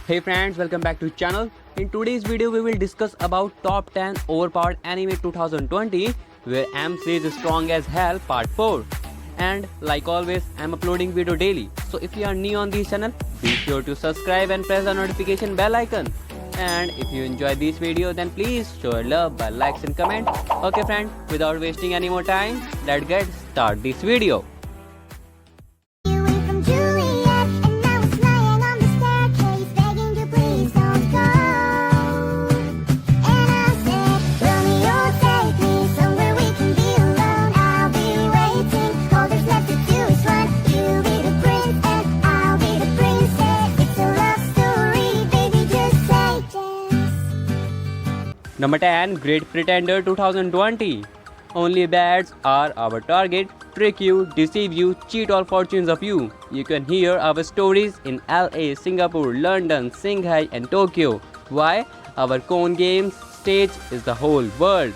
Hey friends, welcome back to channel. In today's video we will discuss about top 10 overpowered anime 2020 where M says strong as hell part 4. And like always, I'm uploading video daily. So if you are new on this channel, be sure to subscribe and press the notification bell icon. And if you enjoy this video, then please show your love by likes and comment. Okay friend, without wasting any more time, let's get start this video. Number 10, Great Pretender 2020. Only bads are our target. Trick you, deceive you, cheat all fortunes of you. You can hear our stories in LA, Singapore, London, Shanghai and Tokyo. Why? Our Cone Games stage is the whole world.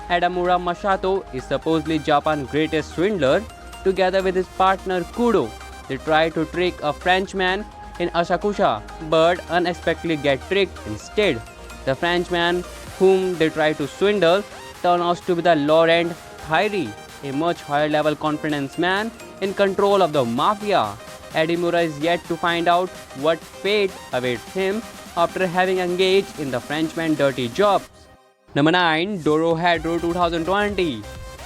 Adamura Masato is supposedly Japan's greatest swindler. Together with his partner Kudo, they try to trick a Frenchman in Asakusa, but unexpectedly get tricked instead. The Frenchman whom they try to swindle turns out to be the Laurent Thyri, a much higher level confidence man in control of the mafia. Adamura is yet to find out what fate awaits him after having engaged in the Frenchman's dirty jobs. Number 9, Dorohedoro 2020.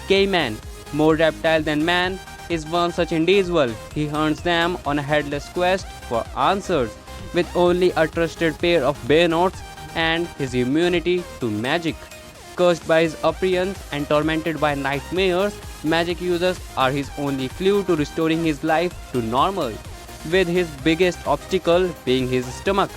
K-Man, more reptile than man, is one such individual. He hunts them on a headless quest for answers, with only a trusted pair of bayonets and his immunity to magic. Cursed by his appearance and tormented by nightmares, magic users are his only clue to restoring his life to normal, with his biggest obstacle being his stomach.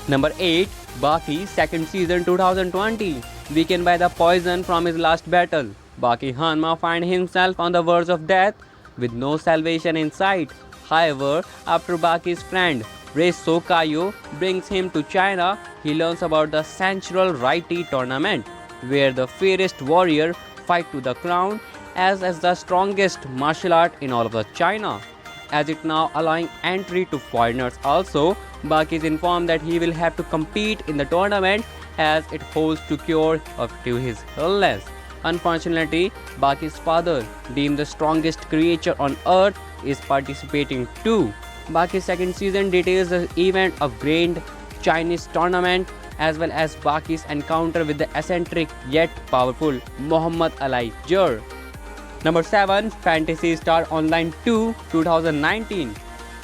Number 8, Baki, second season 2020. Weakened by the poison from his last battle, Baki Hanma finds himself on the verge of death with no salvation in sight. However, after Baki's friend Reiso Kaio brings him to China, he learns about the Central Righty tournament, where the fairest warrior fight to the crown as the strongest martial art in all of the China. As it now allowing entry to foreigners also, Baki is informed that he will have to compete in the tournament as it holds to cure up to his illness. Unfortunately, Baki's father, deemed the strongest creature on earth, is participating too. Baki's second season details the event of Grand Chinese tournament as well as Baki's encounter with the eccentric yet powerful Muhammad Ali Jur. Number 7, Phantasy Star Online 2 2019.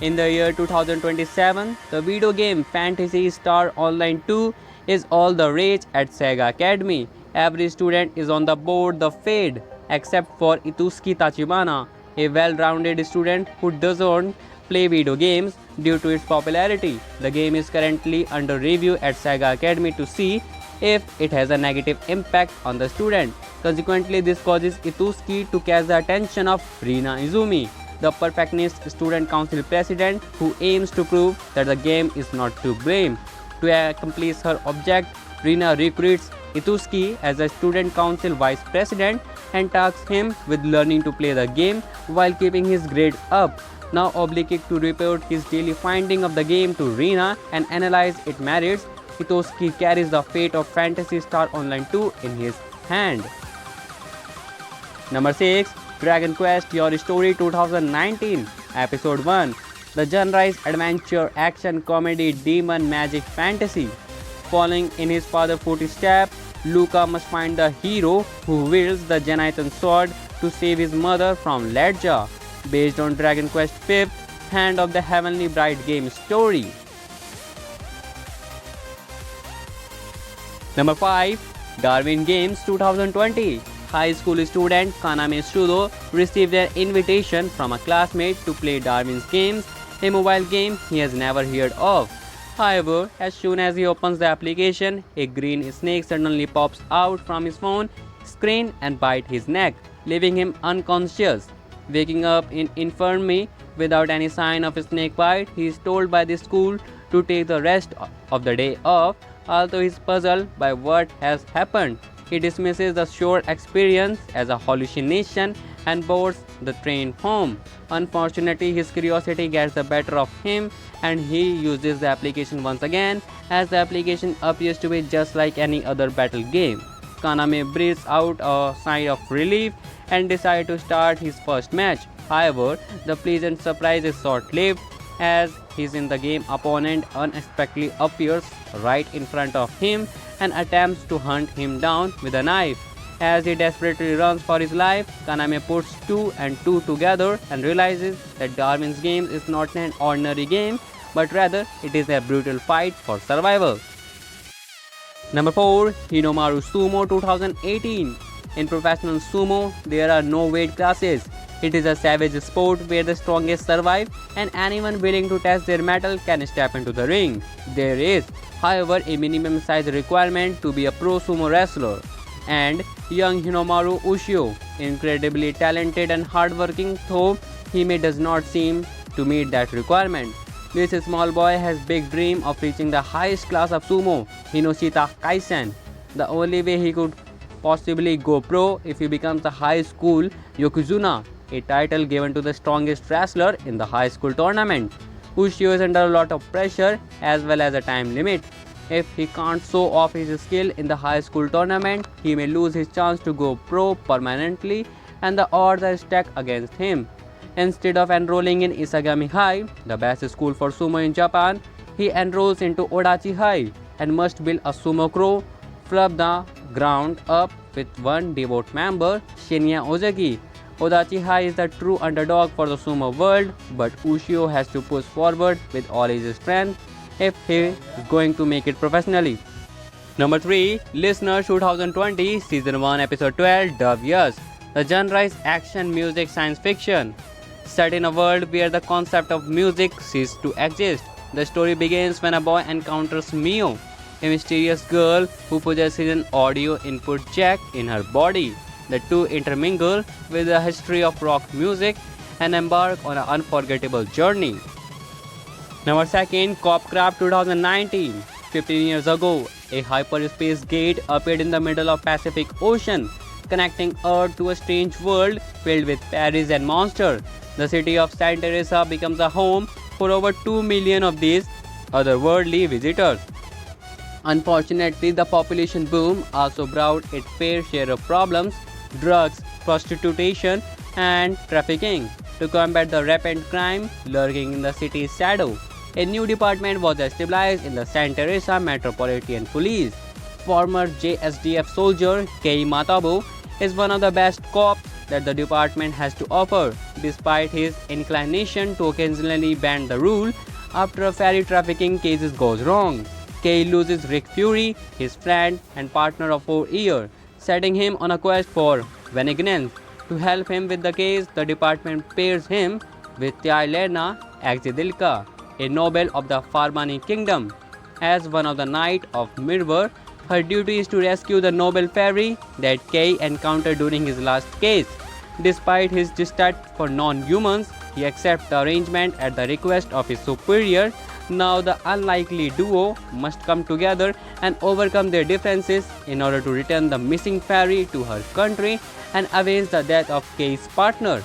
In the year 2027, the video game Phantasy Star Online 2 is all the rage at Sega Academy. Every student is on the board the Fade except for Itsuki Tachibana, a well-rounded student who doesn't play video games due to its popularity. The game is currently under review at Sega Academy to see if it has a negative impact on the student. Consequently, this causes Itsuki to catch the attention of Rina Izumi, the perfectionist student council president who aims to prove that the game is not to blame. To accomplish her object, Rina recruits Itsuki as a student council vice president and tasks him with learning to play the game while keeping his grade up. Now obliged to report his daily finding of the game to Rina and analyze its merits, Itsuki carries the fate of Phantasy Star Online 2 in his hand. Number 6, Dragon Quest Your Story 2019, Episode 1. The genre is adventure, action, comedy, demon, magic, fantasy. Following in his father's footsteps, Luca must find the hero who wields the Genithan sword to save his mother from Ledja, based on Dragon Quest V Hand of the Heavenly Bride game story. Number 5, Darwin Games 2020. High school student Kaname Shudo received an invitation from a classmate to play Darwin's Games, a mobile game he has never heard of. However, as soon as he opens the application, a green snake suddenly pops out from his phone screen and bites his neck, leaving him unconscious. Waking up in infirmary without any sign of a snake bite, he is told by the school to take the rest of the day off. Although he is puzzled by what has happened, he dismisses the short experience as a hallucination and boards the train home. Unfortunately, his curiosity gets the better of him and he uses the application once again, as the application appears to be just like any other battle game. Kaname breathes out a sigh of relief and decides to start his first match. However, the pleasant surprise is short-lived, as his in the game opponent unexpectedly appears right in front of him and attempts to hunt him down with a knife. As he desperately runs for his life, Kaname puts 2 and 2 together and realizes that Darwin's game is not an ordinary game, but rather it is a brutal fight for survival. Number 4. Hinomaru Sumo 2018. In professional sumo, there are no weight classes. It is a savage sport where the strongest survive and anyone willing to test their mettle can step into the ring. There is, however, a minimum size requirement to be a pro sumo wrestler. And young Hinomaru Ushio, incredibly talented and hardworking, though he does not seem to meet that requirement. This small boy has big dream of reaching the highest class of sumo, Hinoshita Kaisen. The only way he could possibly go pro if he becomes a high school Yokozuna, a title given to the strongest wrestler in the high school tournament. Ushio is under a lot of pressure as well as a time limit. If he can't show off his skill in the high school tournament, he may lose his chance to go pro permanently and the odds are stacked against him. Instead of enrolling in Isagami High, the best school for sumo in Japan, he enrolls into Odachi High and must build a sumo crew from the ground up with one devout member, Shinya Ozaki. Odachi High is the true underdog for the sumo world, but Ushio has to push forward with all his strength if he is going to make it professionally. Number 3. Listener 2020 Season 1 Episode 12 Dove Yes. The genre is action music science fiction. Set in a world where the concept of music ceases to exist, the story begins when a boy encounters Mio, a mysterious girl who possesses an audio input jack in her body. The two intermingle with the history of rock music and embark on an unforgettable journey. Number 2. Copcraft 2019. 15 years ago, a hyperspace gate appeared in the middle of Pacific Ocean, connecting Earth to a strange world filled with fairies and monsters. The city of Santa Teresa becomes a home for over 2 million of these otherworldly visitors. Unfortunately, the population boom also brought its fair share of problems: drugs, prostitution, and trafficking. To combat the rampant crime lurking in the city's shadow, a new department was established in the Santa Teresa Metropolitan Police. Former JSDF soldier Kei Matabo is one of the best cops that the department has to offer, despite his inclination to occasionally bend the rule after a ferry trafficking case goes wrong. Kei loses Rick Fury, his friend and partner of 4 years, setting him on a quest for vengeance. To help him with the case, the department pairs him with Tylerna Exidilka, a noble of the Farmani kingdom. As one of the Knight of Mirror, her duty is to rescue the noble fairy that Kei encountered during his last case. Despite his distaste for non-humans, he accepts the arrangement at the request of his superior. Now the unlikely duo must come together and overcome their differences in order to return the missing fairy to her country and avenge the death of Kei's partner.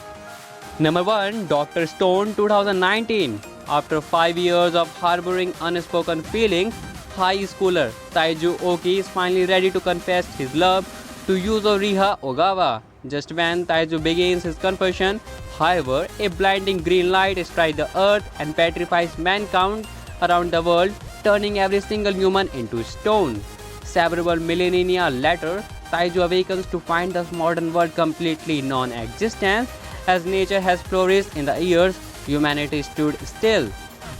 Number 1. Dr. Stone 2019. After 5 years of harboring unspoken feelings, high schooler Taiju Oki is finally ready to confess his love to Yuzo Riha Ogawa. Just when Taiju begins his confession, however, a blinding green light strikes the earth and petrifies mankind around the world, turning every single human into stone. Several millennia later, Taiju awakens to find the modern world completely non-existent. As nature has flourished in the years, humanity stood still.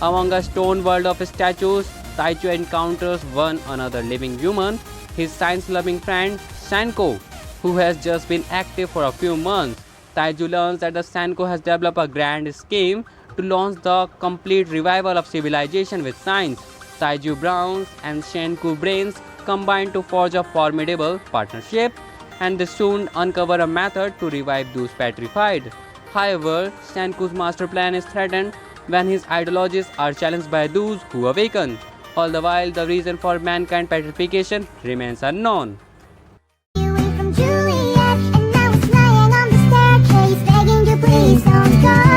Among a stone world of statues, Taiju encounters one another living human, his science-loving friend Sanko, who has just been active for a few months. Taiju learns that the Sanko has developed a grand scheme to launch the complete revival of civilization with science. Taiju Browns and Shenku brains combine to forge a formidable partnership, and they soon uncover a method to revive those petrified. However, Shenku's master plan is threatened when his ideologies are challenged by those who awaken. All the while, the reason for mankind petrification remains unknown. Away from Juliet, and now it's lying on the staircase. longer.